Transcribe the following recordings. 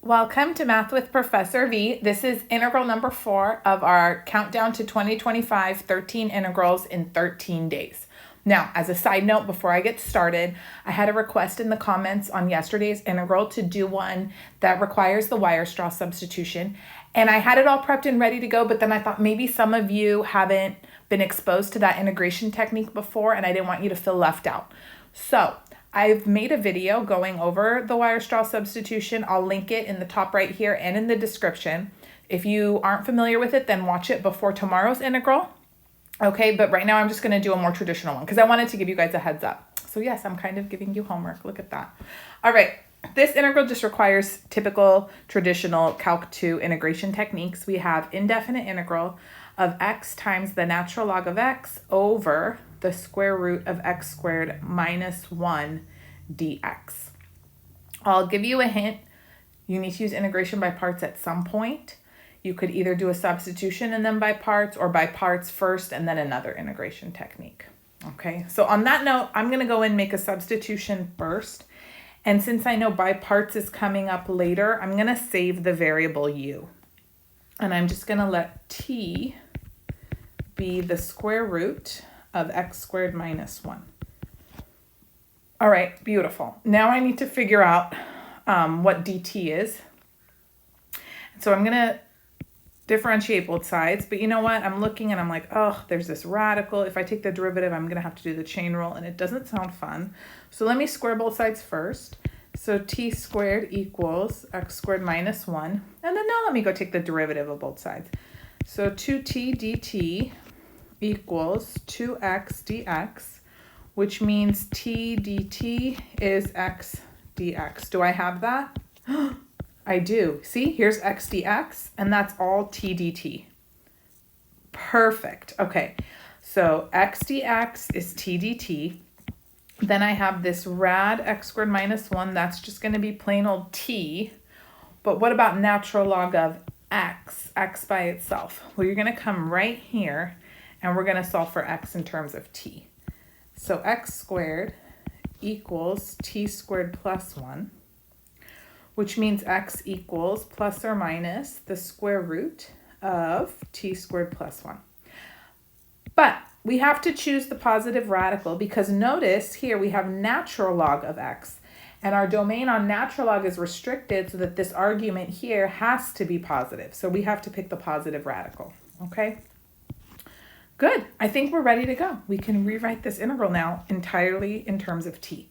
Welcome to Math with Professor V. This is integral number 4 of our countdown to 2025, 13 integrals in 13 days. Now, as a side note, before I get started, I had a request in the comments on yesterday's integral to do one that requires the wire straw substitution. And I had it all prepped and ready to go, but then I thought maybe some of you haven't been exposed to that integration technique before, and I didn't want you to feel left out. So I've made a video going over the wire straw substitution. I'll link it in the top right here and in the description. If you aren't familiar with it, then watch it before tomorrow's integral. Okay, but right now I'm just gonna do a more traditional one because I wanted to give you guys a heads up. So yes, I'm kind of giving you homework. Look at that. All right, this integral just requires typical traditional Calc 2 integration techniques. We have indefinite integral of x times the natural log of x over the square root of x squared minus 1 dx. I'll give you a hint. You need to use integration by parts at some point. You could either do a substitution and then by parts, or by parts first and then another integration technique. Okay, so on that note, I'm going to go and make a substitution first. And since I know by parts is coming up later, I'm going to save the variable u. And I'm just going to let t be the square root of x squared minus 1. All right, beautiful. Now I need to figure out what dt is. So I'm going to differentiate both sides, but you know what? I'm looking and I'm like, oh, there's this radical. If I take the derivative, I'm going to have to do the chain rule, and it doesn't sound fun. So let me square both sides first. So t squared equals x squared minus 1. And then now let me go take the derivative of both sides. So 2t dt equals 2x dx, which means t dt is x dx. Do I have that? I do. See, here's x dx, and that's all t dt. Perfect. Okay, so x dx is t dt. Then I have this rad x squared minus 1. That's just going to be plain old t. But what about natural log of x by itself? Well, you're going to come right here, and we're going to solve for x in terms of t. So x squared equals t squared plus 1, which means x equals plus or minus the square root of t squared plus 1. But we have to choose the positive radical because notice here we have natural log of x, and our domain on natural log is restricted so that this argument here has to be positive. So we have to pick the positive radical, okay? Good, I think we're ready to go. We can rewrite this integral now entirely in terms of t.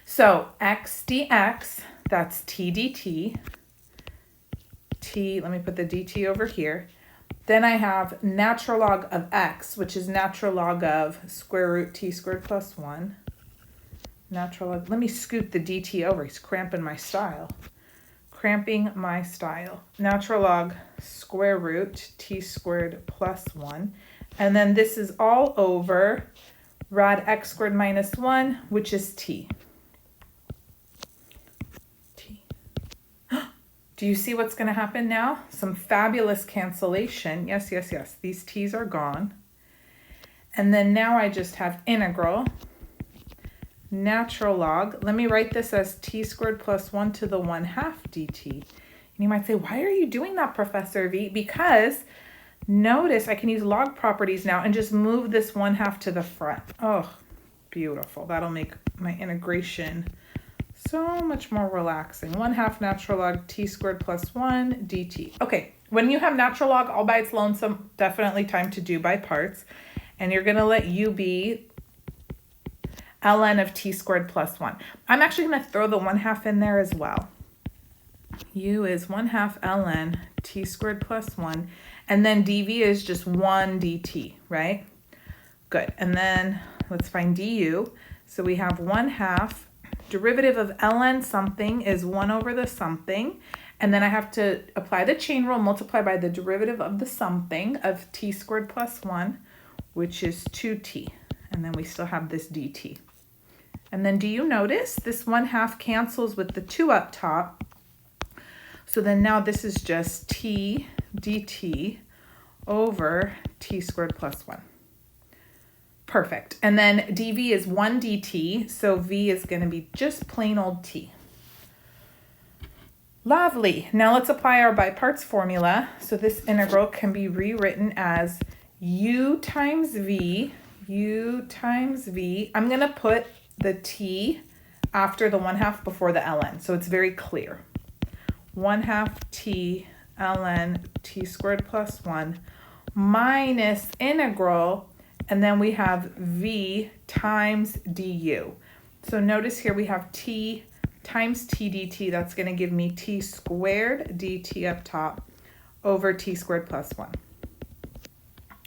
So x dx, that's t dt, let me put the dt over here. Then I have natural log of x, which is natural log of square root t squared plus 1. Natural log, let me scoot the dt over, he's cramping my style. Natural log square root t squared plus 1. And then this is all over rad x squared minus 1, which is t. Do you see what's going to happen now? Some fabulous cancellation. Yes, yes, yes. These t's are gone. And then now I just have integral natural log. Let me write this as t squared plus 1 to the 1/2 dt. And you might say, why are you doing that, Professor V? Because notice I can use log properties now and just move this 1/2 to the front. Oh, beautiful. That'll make my integration so much more relaxing. 1/2 natural log t squared plus 1 dt. Okay, when you have natural log all by its lonesome, definitely time to do by parts. And you're going to let u be ln of t squared plus 1. I'm actually going to throw the 1/2 in there as well. U is 1/2 ln t squared plus 1. And then dv is just 1 dt, right? Good. And then let's find du. So we have 1/2. Derivative of ln something is 1 over the something. And then I have to apply the chain rule, multiply by the derivative of the something of t squared plus 1, which is 2t. And then we still have this dt. And then do you notice this 1/2 cancels with the 2 up top? So then now this is just t dt over t squared plus 1. Perfect. And then dv is 1 dt, so v is going to be just plain old t. Lovely. Now let's apply our by parts formula. So this integral can be rewritten as u times v. I'm going to put the t after the 1/2 before the ln, so it's very clear. 1/2 t ln t squared plus 1 minus integral, and then we have v times du. So notice here we have t times t dt. That's going to give me t squared dt up top over t squared plus 1.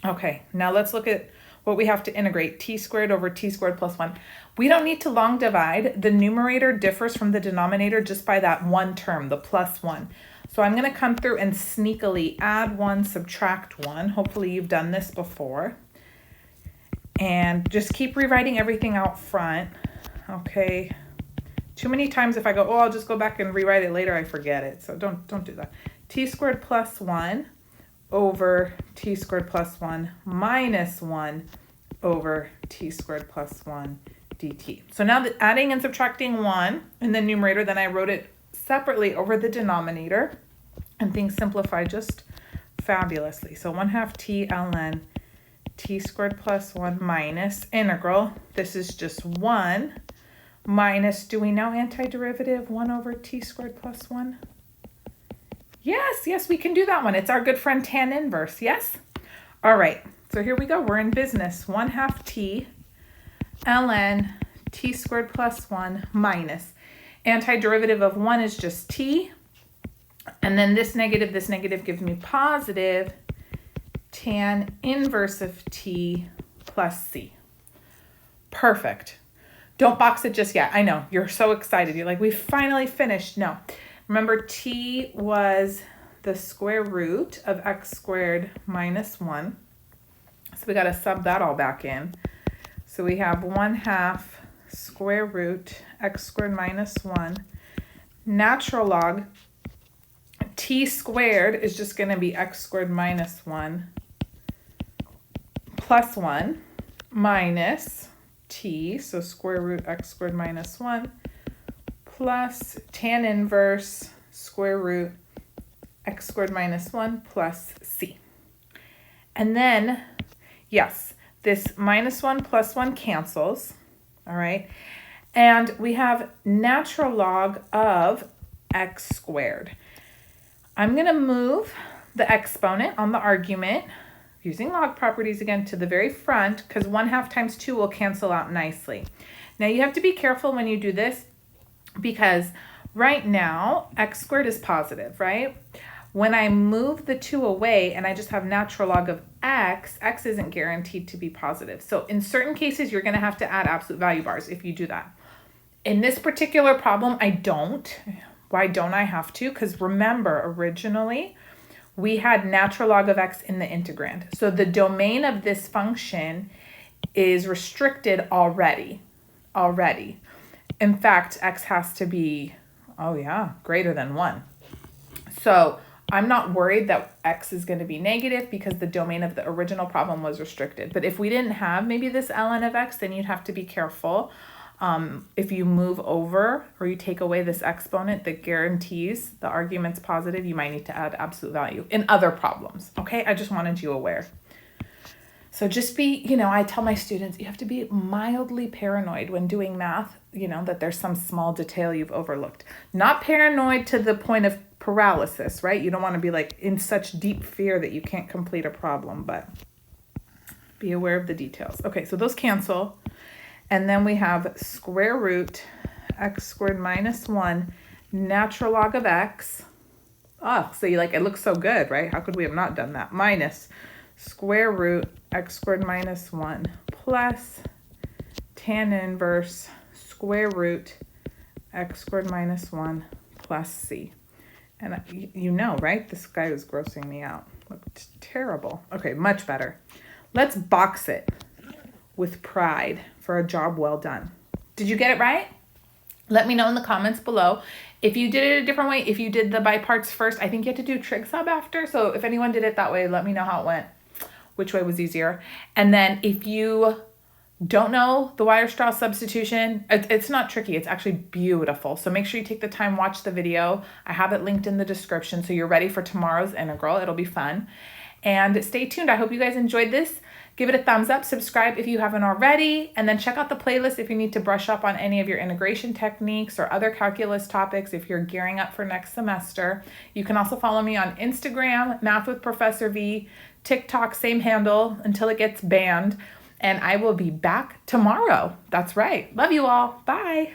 Okay, now let's look at what we have to integrate. T squared over t squared plus 1. We don't need to long divide. The numerator differs from the denominator just by that one term, the plus 1. So I'm going to come through and sneakily add 1, subtract 1. Hopefully you've done this before. And just keep rewriting everything out front. Okay. Too many times if I go, oh, I'll just go back and rewrite it later, I forget it. So don't do that. T squared plus 1 over t squared plus 1 minus 1 over t squared plus 1 dt. So now that adding and subtracting 1 in the numerator, then I wrote it separately over the denominator, and things simplify just fabulously. So 1/2 t ln t squared plus 1 minus integral. This is just 1 minus, do we know antiderivative? 1 over t squared plus 1? Yes, we can do that one. It's our good friend tan inverse, yes? All right, so here we go. We're in business. 1/2 t ln t squared plus 1 minus. Antiderivative of 1 is just t. And then this negative gives me positive tan inverse of t plus c. Perfect. Don't box it just yet. I know, you're so excited. You're like, we finally finished. No. Remember, t was the square root of x squared minus 1. So we got to sub that all back in. So we have 1/2 square root x squared minus 1. Natural log t squared is just going to be x squared minus 1 plus 1 minus t, so square root x squared minus 1 plus tan inverse square root x squared minus 1 plus c. And then, yes, this minus 1 plus 1 cancels, all right? And we have natural log of x squared. I'm going to move the exponent on the argument using log properties again to the very front, because 1/2 times 2 will cancel out nicely. Now you have to be careful when you do this, because right now x squared is positive, right? When I move the 2 away and I just have natural log of x, x isn't guaranteed to be positive. So in certain cases, you're going to have to add absolute value bars if you do that. In this particular problem, I don't. Why don't I have to? Because remember, originally, we had natural log of x in the integrand. So the domain of this function is restricted already. In fact, x has to be, greater than 1. So I'm not worried that x is going to be negative because the domain of the original problem was restricted. But if we didn't have maybe this ln of x, then you'd have to be careful. If you move over or you take away this exponent that guarantees the argument's positive, you might need to add absolute value in other problems, okay? I just wanted you aware. So just be, I tell my students, you have to be mildly paranoid when doing math, that there's some small detail you've overlooked. Not paranoid to the point of paralysis, right? You don't want to be like in such deep fear that you can't complete a problem, but be aware of the details. Okay, so those cancel. And then we have square root x squared minus 1 natural log of x. Oh, so it looks so good, right? How could we have not done that? Minus square root x squared minus 1 plus tan inverse square root x squared minus 1 plus c. And right? This guy was grossing me out. Looked terrible. Okay, much better. Let's box it with pride for a job well done. Did you get it right? Let me know in the comments below. If you did it a different way, if you did the by parts first, I think you had to do trig sub after. So if anyone did it that way, let me know how it went, which way was easier. And then if you don't know the Weierstrass substitution, it's not tricky. It's actually beautiful. So make sure you take the time, watch the video. I have it linked in the description so you're ready for tomorrow's integral. It'll be fun. And stay tuned. I hope you guys enjoyed this. Give it a thumbs up, subscribe if you haven't already, and then check out the playlist if you need to brush up on any of your integration techniques or other calculus topics if you're gearing up for next semester. You can also follow me on Instagram, Math with Professor V, TikTok, same handle until it gets banned. And I will be back tomorrow. That's right. Love you all. Bye.